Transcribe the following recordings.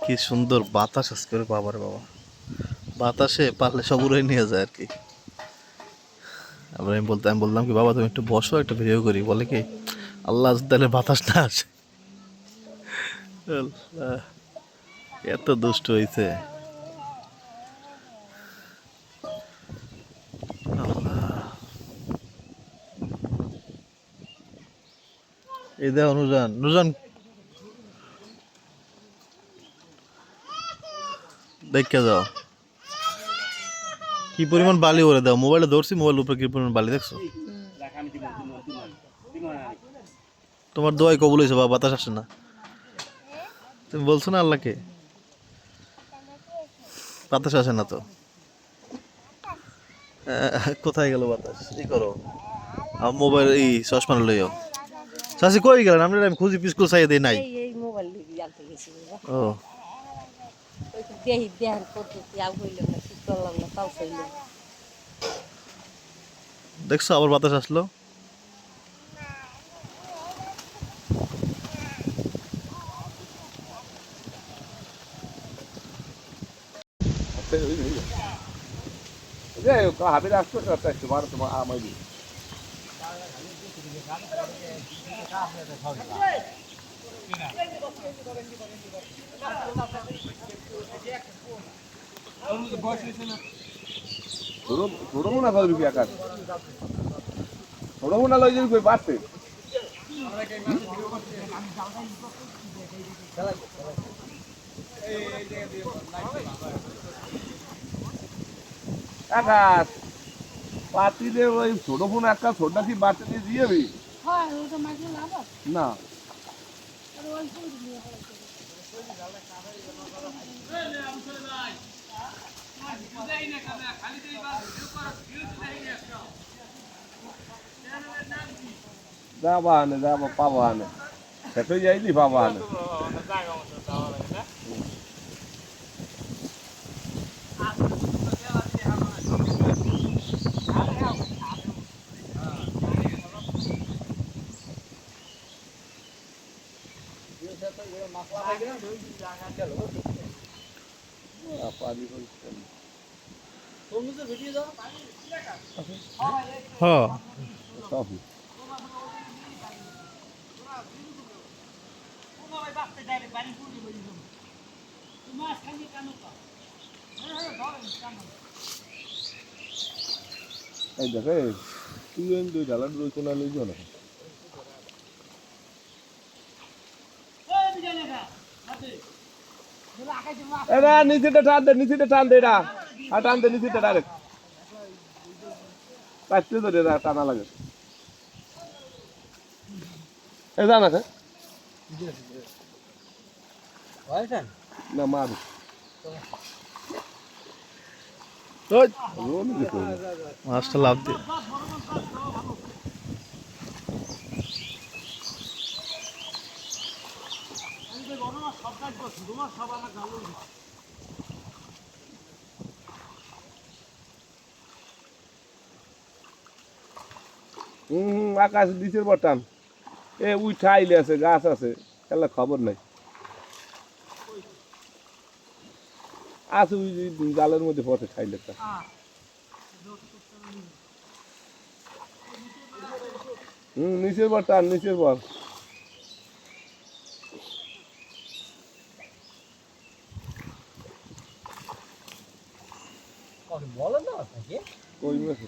কি সুন্দর বাতাস আজকে বাবার বাবা, বাতাসে পারলে সব উড়ে নিয়ে যায় আর কি। আবার আমি বললাম কি বাবা তুমি একটু বসো, একটা ভিডিও করি। বলে কি আল্লাহ তাহলে বাতাস না আসে। আল্লাহ, এত দুষ্ট হয়েছে। এই দেখো নুজান, নুজান দেখে যাও কি পরিমাণ বালি ওরে দাও। মোবাইলে ধরছি, মোবাইলের উপরে কি পরিমাণ বালি দেখছো? তোমার দোয়াই কবুল হয়েছে বাবা, বাতাস আসে না। তুমি বলছো না আল্লাহকে বাতাস আসে না তো। কোথায় গেল বাতাস? ই করো, আমার মোবাইল এই চশমা লইও। চাষি কই গেলেন? আমরা আমি খুঁজি পিস্কুল চাই দেই নাই। এই মোবাইল জানতে গেছি ও দেহি দেহার পদ্ধতি আগ হইল না, ঠিক করলাম না, তাও চাইল না। দেখছো আবার বাতাস আসলো। হাবির আসতো তোমার তোমার আমার ছোড়বো না কত রুপি আকাশ ছোড়বো না লই যাবি কই বাড়ছে আকাশ পাতি দে ওই ছোট ফোন একটা ছোট কি বাড়তে দিয়ে দিয়েবি না যাবা আনে যাবা পাবো আনে সেটাই যাইলি পাবো আনে হ্যাঁ এই দেখে তুই দুই ডালার দুই কোনা লইজ না এরা নিচেটা টান দে এটা আর টান দে নিচেটা ডাইরেক্ট কাটতে ধরে টানা লাগে এ জানা না মারু মাছটা লাভ দিয়ে আকাশ দিছের বটান এ উঠাইলে আছে গাছ আছে খেলা খবর নাই আছে ওই জালের মধ্যে পথে খাইলে নিচের বটান নিচের বল কই মাছ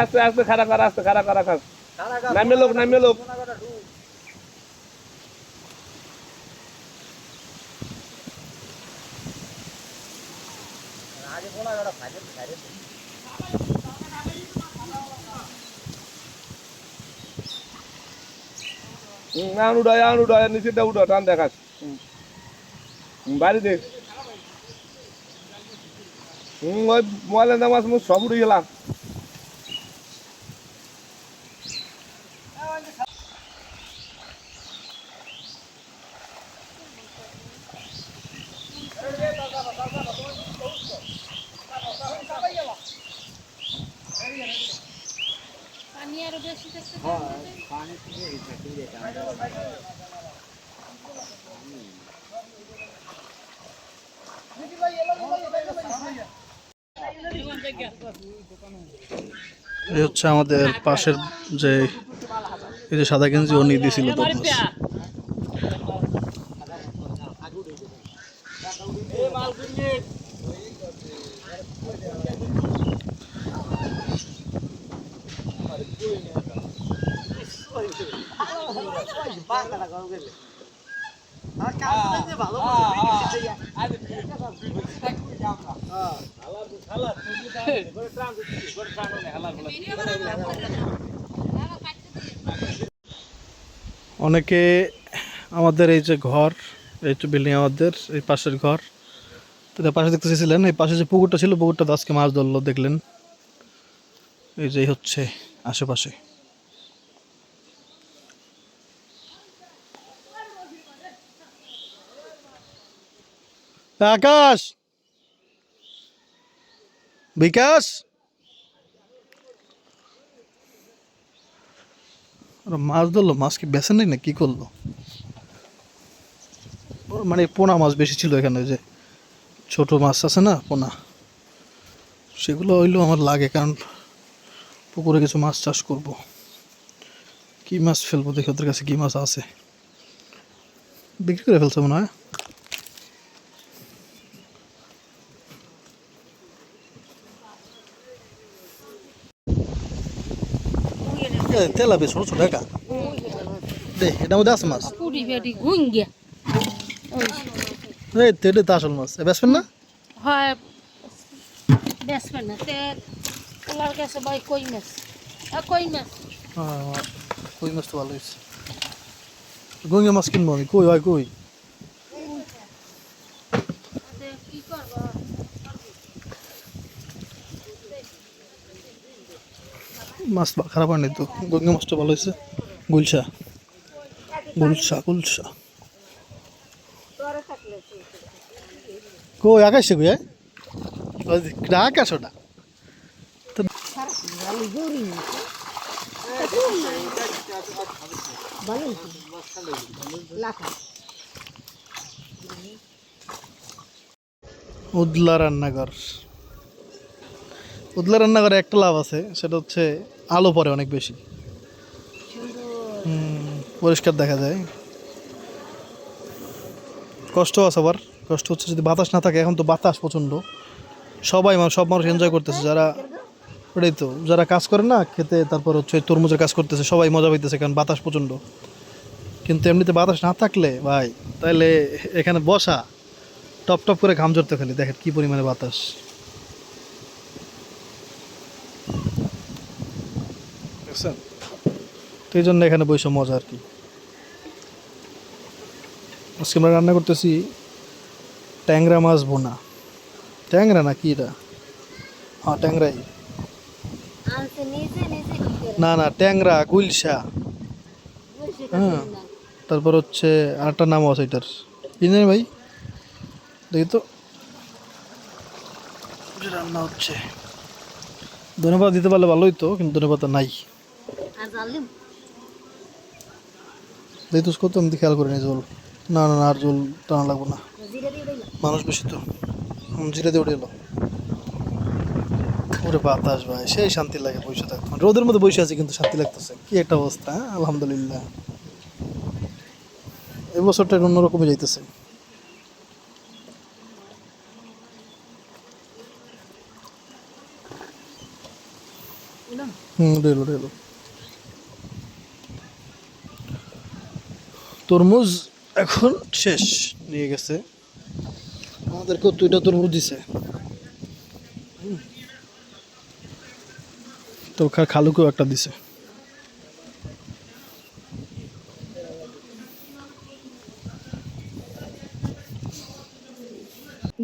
আস্তে আস্তে খাড়া কর আস্তে খাড়া কর আকাশ নামে লোক উড়ায় নিচেটা উঠো টান দেখাস বাড়ি দেখ ওই মোবাইলের নাম আছে সব উড়ে গেলাম এই হচ্ছে আমাদের পাশের যে এই যে সাদা গেঞ্জি ও নিয়ে দিয়েছিল তরমুজ। অনেকে আমাদের এই যে ঘর, এই যে বিল্ডিং আমাদের এই পাশের ঘর, তো তার পাশে দেখতে চেয়েছিলেন এই পাশে যে পুকুরটা ছিল, পুকুরটা আজকে মাছ ধরলো দেখলেন। এই যে হচ্ছে আশেপাশে। আকাশ, বিকাশ, মাছ ধরলো, মাছ কি বেছে নেই না কি করলো? মানে পোনা মাছ বেশি ছিল এখানে, যে ছোট মাছ আছে না পোনা, সেগুলো হইলেও আমার লাগে, কারণ পুকুরে কিছু মাছ চাষ করব। কি মাছ ফেলবো দেখি ওদের কাছে কি মাছ আছে। বিক্রি করে ফেলছে মনে হয়। তেলাপি ছোট ছোট একা দে, এটার মধ্যে আছে মাছ। পুরি বেডি গুঙ্গিয়া এই তেলে তো আসল মাছ, বেসবেন না? হয় বেসবে না তে ওলার কাছে ভাই কই মাছ কই মাছ কই মাছ তো ভালো হয়েছে। গঙ্গা মাছ কিনবো আমি, কই হয় কই? কি করবো মাছ খারাপ হয়নি তো, গঙ্গা মাছটা ভালো হয়েছে। গুলশা গুলশা গুলশা কই আকাশে কই আকাশ ওটা উদলা রান্নাঘর। উদলা রান্নাঘরে একটা লাভ আছে, সেটা হচ্ছে আলো পড়ে অনেক বেশি, পরিষ্কার দেখা যায়। কষ্ট আছে আবার, কষ্ট হচ্ছে যদি বাতাস না থাকে। এখন তো বাতাস প্রচণ্ড, সবাই সব মানুষ এনজয় করতেছে, যারা ওটাই তো যারা কাজ করে না খেতে, তারপর হচ্ছে তরমুজের কাজ করতেছে, সবাই মজা পাইতেছে কারণ বাতাস প্রচণ্ড। কিন্তু এমনিতে বাতাস না থাকলে ভাই, তাহলে এখানে বসা টপ টপ করে ঘাম ঝরতে ফেলে, দেখেন কি পরিমাণে বাতাস। বুঝছেন? তো এই জন্য এখানে বসে মজা আর কি। আজকে আমরা রান্না করতেছি ট্যাংরা মাছ ভুনা। ট্যাংরা না কি এটা? হ্যাঁ ট্যাংরাই। না না ট্যাংরা গুলশা। হ্যাঁ, তারপর হচ্ছে আরেকটা নাম আছে এটার, কি জানি ভাই, দেখি তো। রান্না হচ্ছে, ধন্যবাদ দিতে পারলে ভালোই তো, কিন্তু ধন্যবাদ নাই। দেখি তো কত, আমি খেয়াল করিনি জল। না না আর জল টানা লাগবো না, মানুষ বেশি তো। জিরা দিয়ে উঠে এলো। ওরে বাতাস ভাই, সেই শান্তি লাগে বসে থাকতে। রোদের মধ্যে বসে আছি কিন্তু শান্তি লাগতেছে, কি একটা অবস্থা। হ্যাঁ আলহামদুলিল্লাহ, এই বছরটা অন্যরকমই যাইতেছে। এলো এলো। তরমুজ এখন শেষ, নিয়ে গেছে আমাদেরকেও 2টা তরমুজ দিছে। তো খালুকেও একটা দিছে।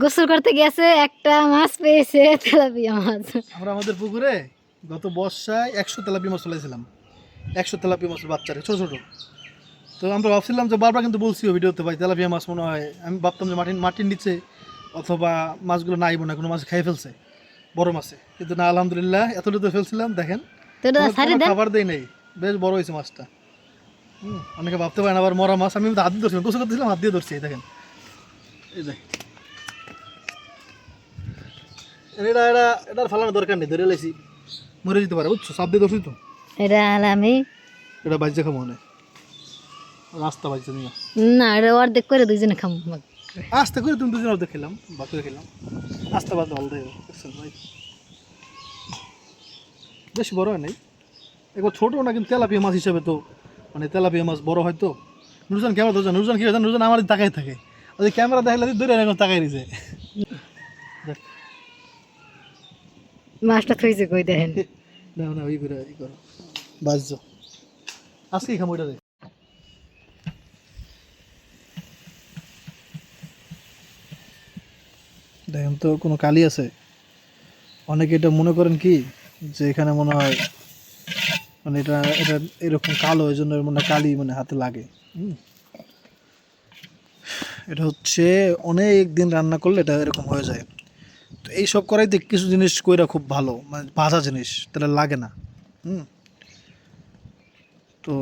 গোসল করতে গেছে, একটা মাছ পেয়েছে, তেলাপিয়া মাছ। আমরা আমাদের পুকুরে গত বর্ষায় 100 তেলাপিয়া মাছ ফেলেছিলাম, 100 তেলাপিয়া মাছের বাচ্চারে ছোট ছোট। তো আমরা ভাবছিলাম যে, বারবার কিন্তু বলছি ভিডিওতে, ভাই তেলাপিয়া মাছ মনে হয়, আমি ভাবতাম যে মাটির নিচে অথবা মাছগুলো নাইব না, কোনো মাছ খেয়ে ফেলছে বড় মাছে। কিন্তু না, আলহামদুলিল্লাহ এতটুকু ফেলছিলাম, দেখেন খাবার দেই নাই, বেশ বড় হয়েছে মাছটা। অনেকে ভাবতে পারেন আবার মরা মাছ, আমি কিন্তু হাত দিয়ে ধরছি, গোসল করতেছিলাম হাত দিয়ে ধরছি, এই দেখেন, এই দেখ, এটা এটা এটার ফালানোর দরকার নেই, ধরে লাইছি মরে যেতে পারে, বুঝছো, সাপ দিয়ে ধরছি তো, এটা আমি এটা বাজছে খাবো মনে রাস্তা বাজছে নিয়ে না, এটা অর্ধেক করে দুইজনে খাবো। আস্তে করে তুমি দুজন অর্ধেক খেলাম, বাকি খেলাম, আস্তে বাজতে ভালো দেয়, বুঝছেন ভাই, বেশি বড় হয় নাই, একবার ছোটো না, কিন্তু তেলাপিয়া মাছ হিসাবে তো মানে তেলাপিয়া মাছ বড় হয় তো। নুরজান ক্যামেরা ধরছে, নুরজান কি হয়েছে, নুরজান আমার তাকাই থাকে, ওই ক্যামেরা দেখালে ধরে এখন তাকাই দিছে, মাছটা থইছে কই দেখেন। না না ওই করে ই করো বাজছো, আজকেই খামো ওইটা দেখ। দেখেন তো কোনো কালি আছে, অনেকে এটা মনে করেন কি যে এখানে মনে হয় মানে এটা এটা এরকম কালো, এই জন্য মনে হয় কালি মানে হাতে লাগে। এটা হচ্ছে অনেক দিন রান্না করলে এটা এরকম হয়ে যায়। তো এইসব করাইতে কিছু জিনিস কইরা খুব ভালো, মানে ভাজা জিনিস তাহলে লাগে না। তো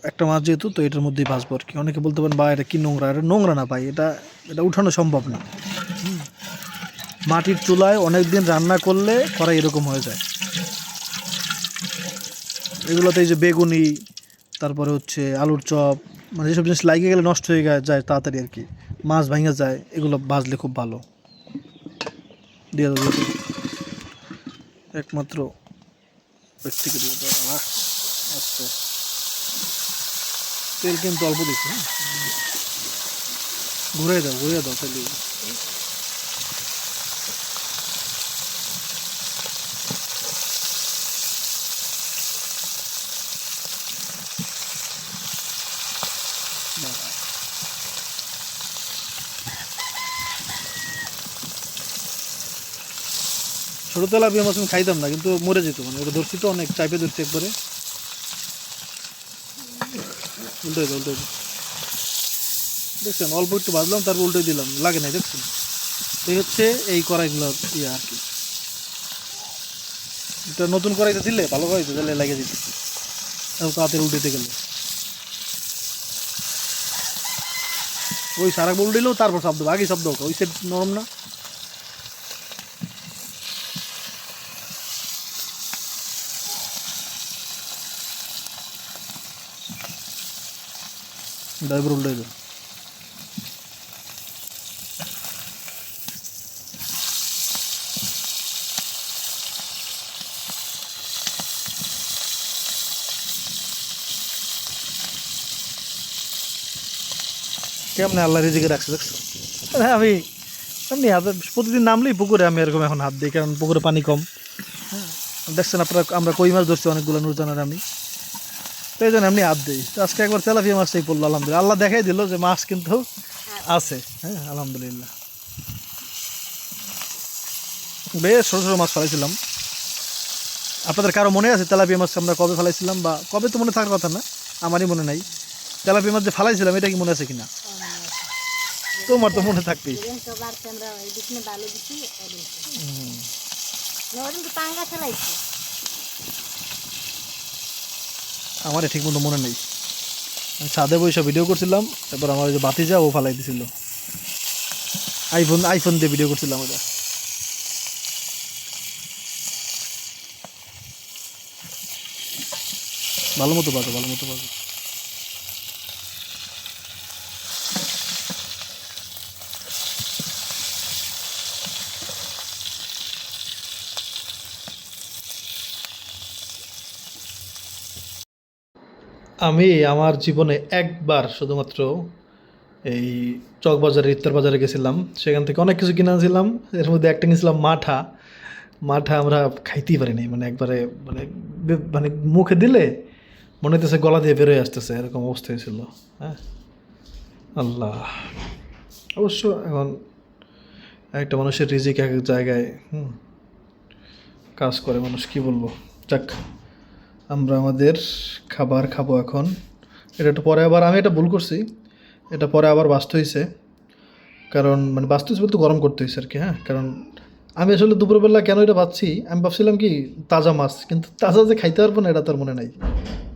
একটা মাছ যেহেতু, তো এটার মধ্যেই ভাজবো আর কি। অনেকে বলতে পারেন বা এটা কি নোংরা, এটা নোংরা না ভাই, এটা এটা উঠানো সম্ভব না। মাটির চুলায় অনেক দিন রান্না করলে কড়াই এরকম হয়ে যায়। এগুলোতে এই যে বেগুনি, তারপরে হচ্ছে আলুর চপ, মানে যেসব জিনিস লাগিয়ে গেলে নষ্ট হয়ে যায় তাড়াতাড়ি আর কি, মাছ ভাঙে যায়, এগুলো ভাজলে খুব ভালো। দিয়ে দেবো একমাত্র ব্যক্তিকে দিয়ে দেবো। আচ্ছা, তেল কিন্তু অল্প দিচ্ছি, হ্যাঁ, ঘুরে দাও তাহলে। ছোটো তেলাপিয়া মাছ আমি খাইতাম না, কিন্তু মরে যেত, মানে ওটা ধরছি তো অনেক চাইপে ধরছি একবারে। উল্টে দাও দেখছেন, অল্প একটু ভাজলাম তারপর উল্টে দিলাম, লাগে নাই, দেখছেন। এই হচ্ছে এই কড়াইগুলো ইয়ে আর কি, এটা নতুন কড়াইতে দিলে ভালো কড়াইতে দিলে লাগে দিত, তাড়াতাড়ি উল্টে গেলে ওই সারা উল্টে দিলেও তারপর শব্দ আগে শব্দ হোক, ওই সেট নরম না। ড্রাইভার উল্টে দেবে। কেমন আল্লাহ রিজিকে রাখছে দেখছো। হ্যাঁ, আমি এমনি হাতে প্রতিদিন নামলেই পুকুরে আমি এরকম এখন হাত দিই, কারণ পুকুরে পানি কম। হ্যাঁ, দেখছেন আপনারা, আমরা কই মাছ ধরছি অনেকগুলো, নুরজানের আমি, তো এই জন্য এমনি হাত দিই। তো আজকে একবার তেলাপিয়া মাছটাই পড়লো, আলহামদুলিল্লাহ, আল্লাহ দেখাই দিল যে মাছ কিন্তু আছে। হ্যাঁ, আলহামদুলিল্লাহ, বেশ ছোটো ছোটো মাছ ফেলাইছিলাম। আপনাদের কারো মনে আছে তেলাপিয়া মাছ আমরা কবে ফেলাইছিলাম, বা কবে তো মনে থাকার কথা না, আমারই মনে নাই। তেলাপিয়া মাছ যে ফেলাইছিলাম এটা কি মনে আছে কিনা? তোমার তো মনে থাকবেই। আমার ঠিক মতো মনে নেই, আমি ছাদে বসে ভিডিও করছিলাম, তারপর আমার ওই যে বাতিজা ও ফালাই দিছিল, আইফোন দিয়ে ভিডিও করছিলাম ওটা। ভালো মতো বাজো। আমি আমার জীবনে একবার শুধুমাত্র এই চকবাজারে, ইফতার বাজারে গেছিলাম, সেখান থেকে অনেক কিছু কিনে আনছিলাম। এর মধ্যে একটা কিনেছিলাম মাঠা আমরা খাইতেই পারি নাই, মানে একবারে মানে মুখে দিলে মনে হইতেছে গলা দিয়ে বেরোয় আসতেছে, এরকম অবস্থা হয়েছিল। হ্যাঁ, আল্লাহ, অবশ্য এখন একটা মানুষের রিজিক এক এক জায়গায় কাজ করে, মানুষ কি বলবো। যাক, আমরা আমাদের খাবার খাবো এখন। এটা একটু পরে আবার, আমি এটা ভুল করছি, এটা পরে আবার বাঁচতে হয়েছে, কারণ মানে বাঁচতে হয়েছে বলতে গরম করতে হয়েছে আর কি। হ্যাঁ, কারণ আমি আসলে দুপুরবেলা কেন এটা ভাবছি, আমি ভাবছিলাম কি তাজা মাছ, কিন্তু তাজা যে খাইতে পারবো না এটা তার মনে নাই।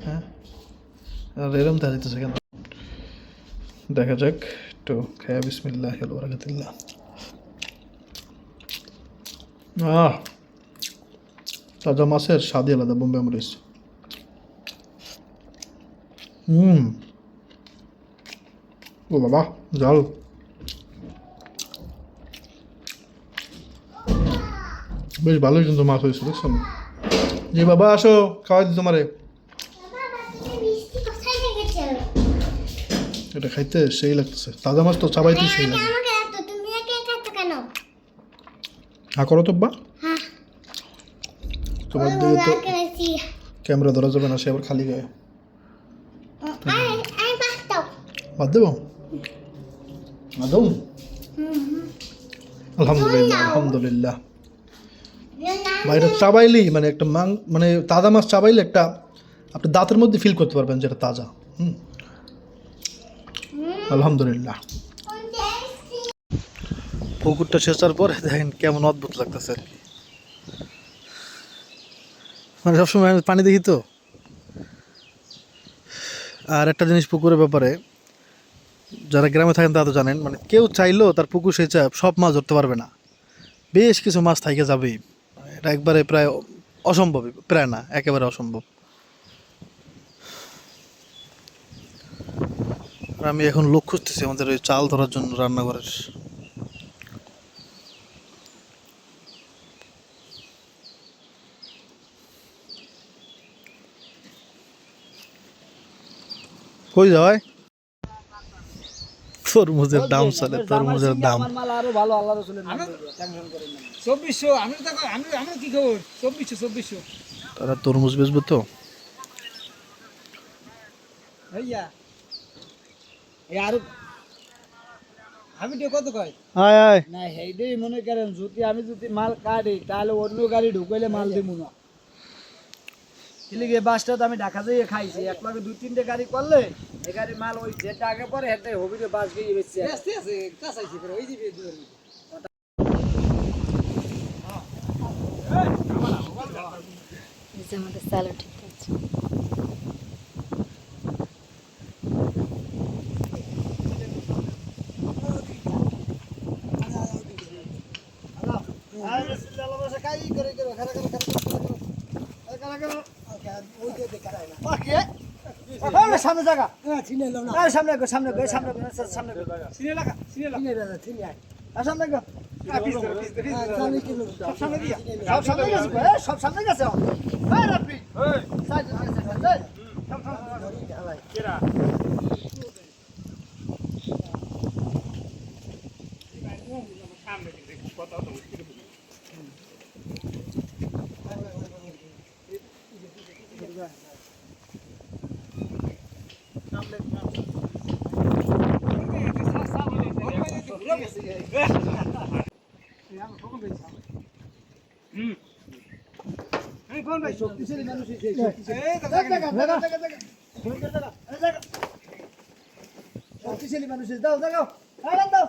হ্যাঁ, আর এরম দেখা যেতেছে কেন দেখা যাক একটু খায়া বিসমিল্লাহ বারাকাতুল্লাহ। তাজা মাছের স্বাদই আলাদা বোম্বে মরিচ। ও বাবা জাল। বেশ ভালোই কিন্তু মাছ হয়েছে দেখছেন। জি বাবা আসো খাওয়াই দিই তোমারে। এটা খাইতে সেই লাগতেছে, তাজা মাছ তো চাবাইতে সেই লাগে। হ্যাঁ করো তো বা, তোমার দিকে তো ক্যামেরা ধরা যাবে না, সে আবার খালি গায়ে। বাদ দেবো বাদ দেবো। আলহামদুলিল্লাহ আলহামদুলিল্লাহ। ভাই এটা চাবাইলেই মানে একটা মানে তাজা মাছ চাবাইলে একটা আপনি দাঁতের মধ্যে ফিল করতে পারবেন যেটা তাজা। আলহামদুলিল্লাহ। পুকুরটা শেষার পরে দেখেন কেমন অদ্ভুত লাগতেছে আর কি। মানে সবসময় আমি পানি দেখি তো। আর একটা জিনিস পুকুরের ব্যাপারে যারা গ্রামে থাকেন তারা তো জানেন, মানে কেউ চাইলেও তার পুকুর সেচা সব মাছ ধরতে পারবে না, বেশ কিছু মাছ থাইকে যাবেই। এটা একবারে প্রায় অসম্ভবই, প্রায় না একেবারে অসম্ভব। আর আমি এখন লোক খুঁজতেছি আমাদের ওই চাল ধরার জন্য রান্নাঘরের। কই যায় তরমুজের দাম চলে, তরমুজের দাম। তারা তরমুজ বেচবে তো। আমি কত কয় আয় আয় না সেইটাই মনে করেন, যদি আমি মাল কাটি তাহলে অন্য গাড়ি ঢুকাইলে মাল দিব না। গিয়ে বাসটা তো আমি ঢাকা যেয়ে খাইছি, এক লগে 2-3টে গাড়ি করলে এই গাড়ির মাল ওই যেটা আগে পরে হেঁটে হবিরে বাস গিয়ে বেচছে। আমাদের স্যালাড ঠিক আছে। সামনে জায়গা সামনে সামনে সামনে সামনে সামনে সব সামনে গেছে। শক্তিশালী মানুষ শক্তিশালী মানুষের দাও দাও দাও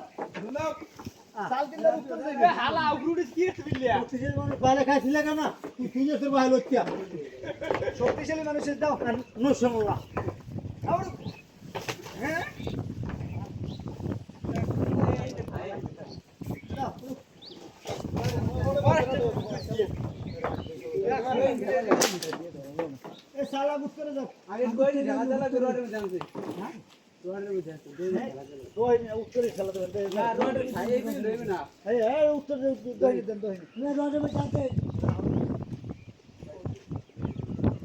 শক্তিশালী মানুষের দাও নসমলা সালা বুঝ করে যাও আগে কই ঢালা ঢালা দৌড়ারে জানছে হ্যাঁ দৌড়ারে বুঝাতে দোই না উত্তরে খেলা দেবে না রোডে খাইয়ে দিন দেবে না এই এই উত্তরে দোই দেন দোই না রোডে বুঝাতে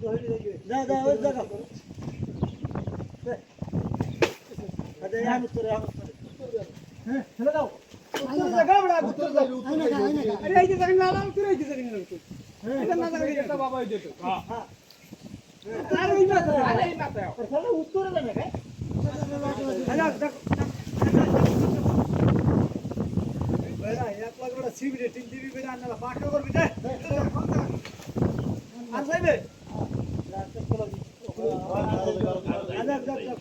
দোই দেবে না দা ওই জায়গা আরে ইয়ান উত্তরে হ্যাঁ খেলা দাও উত্তরে জায়গা বড় উত্তরে যাও আরে এই যে জায়গা না উত্তরে এই যে জায়গা না হ্যাঁ এটা না জায়গা এটা বাবা এই দিত হ্যাঁ আরে এই মাথা আরে এই মাথা তাহলে উত্তরে যাবে কে আরে দেখ বেড়া এক লাখ বড় সিবি রেটিং দিবি বেড়া না পাকা করবি দে আর যাইবে রাত চলো আরে দেখ